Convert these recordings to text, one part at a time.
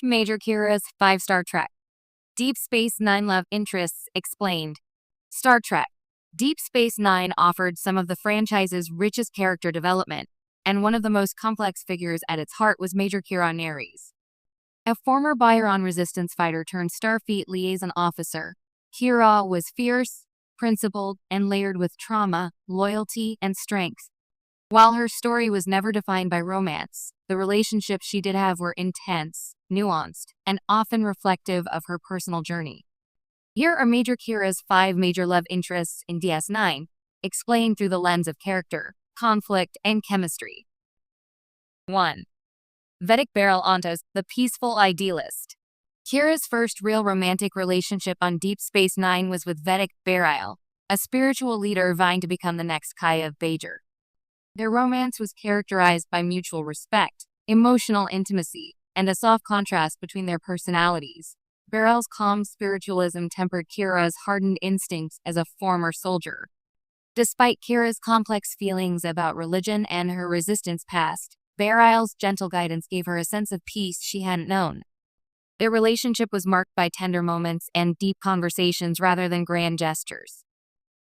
Major Kira's 5-star Trek. Deep Space Nine love interests explained. Star Trek. Deep Space Nine offered some of the franchise's richest character development, and one of the most complex figures at its heart was Major Kira Nerys. A former Byron Resistance fighter turned Starfleet liaison officer, Kira was fierce, principled, and layered with trauma, loyalty, and strength. While her story was never defined by romance, the relationships she did have were intense, nuanced, and often reflective of her personal journey. Here are Major Kira's 5 major love interests in DS9, explained through the lens of character, conflict, and chemistry. 1. Vedic Beryl Ontos, the peaceful idealist. Kira's first real romantic relationship on Deep Space Nine was with Vedic Beryl, a spiritual leader vying to become the next Kaya of Bajor. Their romance was characterized by mutual respect, emotional intimacy, and a soft contrast between their personalities. Beryl's calm spiritualism tempered Kira's hardened instincts as a former soldier. Despite Kira's complex feelings about religion and her resistance past, Beryl's gentle guidance gave her a sense of peace she hadn't known. Their relationship was marked by tender moments and deep conversations rather than grand gestures.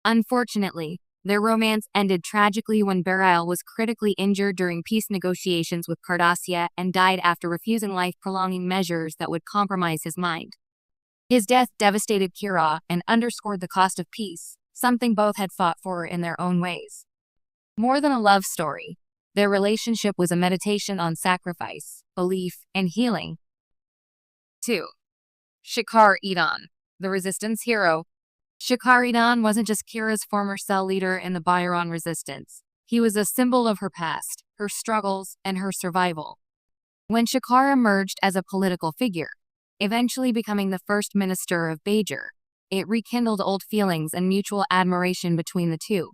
Unfortunately, their romance ended tragically when Beryl was critically injured during peace negotiations with Cardassia and died after refusing life-prolonging measures that would compromise his mind. His death devastated Kira and underscored the cost of peace, something both had fought for in their own ways. More than a love story, their relationship was a meditation on sacrifice, belief, and healing. 2. Shakar Edan, the Resistance hero. Shakar Edan wasn't just Kira's former cell leader in the Byron Resistance. He was a symbol of her past, her struggles, and her survival. When Shakar emerged as a political figure, eventually becoming the first minister of Bajor, it rekindled old feelings and mutual admiration between the two.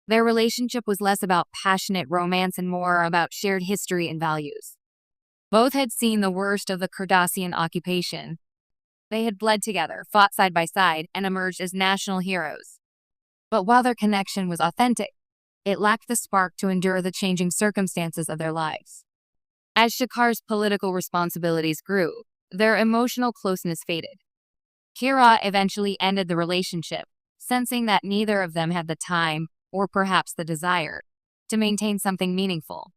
Their relationship was less about passionate romance and more about shared history and values. Both had seen the worst of the Cardassian occupation. They had bled together, fought side by side, and emerged as national heroes. But while their connection was authentic, it lacked the spark to endure the changing circumstances of their lives. As Shakar's political responsibilities grew, their emotional closeness faded. Kira eventually ended the relationship, sensing that neither of them had the time, or perhaps the desire, to maintain something meaningful.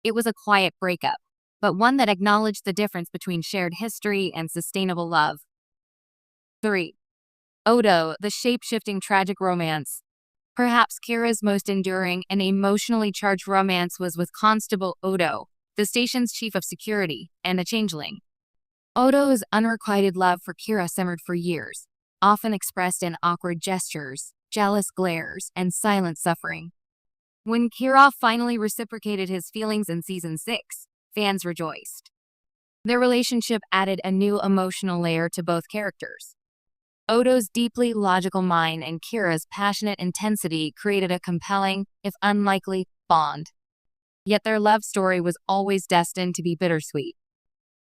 It was a quiet breakup, but one that acknowledged the difference between shared history and sustainable love. 3. Odo, the shape-shifting tragic romance. Perhaps Kira's most enduring and emotionally charged romance was with Constable Odo, the station's chief of security, and a changeling. Odo's unrequited love for Kira simmered for years, often expressed in awkward gestures, jealous glares, and silent suffering. When Kira finally reciprocated his feelings in Season 6, fans rejoiced. Their relationship added a new emotional layer to both characters. Odo's deeply logical mind and Kira's passionate intensity created a compelling, if unlikely, bond. Yet their love story was always destined to be bittersweet.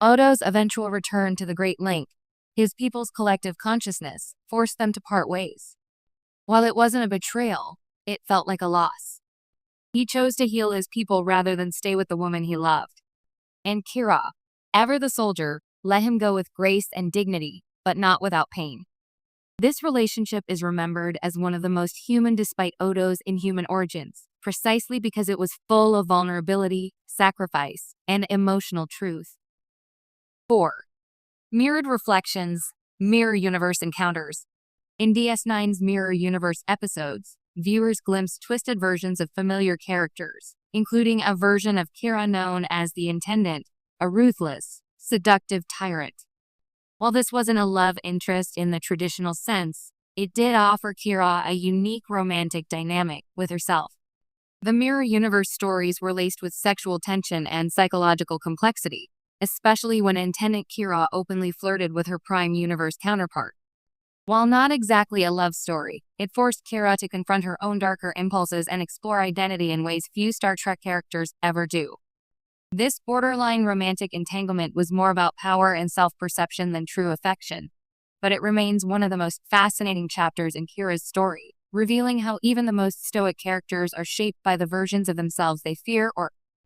Odo's eventual return to the Great Link, his people's collective consciousness, forced them to part ways. While it wasn't a betrayal, it felt like a loss. He chose to heal his people rather than stay with the woman he loved. And Kira, ever the soldier, let him go with grace and dignity, but not without pain. This relationship is remembered as one of the most human despite Odo's inhuman origins, precisely because it was full of vulnerability, sacrifice, and emotional truth. 4. Mirrored Reflections, Mirror Universe Encounters. In DS9's Mirror Universe episodes, viewers glimpsed twisted versions of familiar characters, including a version of Kira known as the Intendant, a ruthless, seductive tyrant. While this wasn't a love interest in the traditional sense, it did offer Kira a unique romantic dynamic with herself. The Mirror Universe stories were laced with sexual tension and psychological complexity, especially when Intendant Kira openly flirted with her Prime Universe counterpart. While not exactly a love story, it forced Kira to confront her own darker impulses and explore identity in ways few Star Trek characters ever do. This borderline romantic entanglement was more about power and self-perception than true affection, but it remains one of the most fascinating chapters in Kira's story, revealing how even the most stoic characters are shaped by the versions of themselves they fear or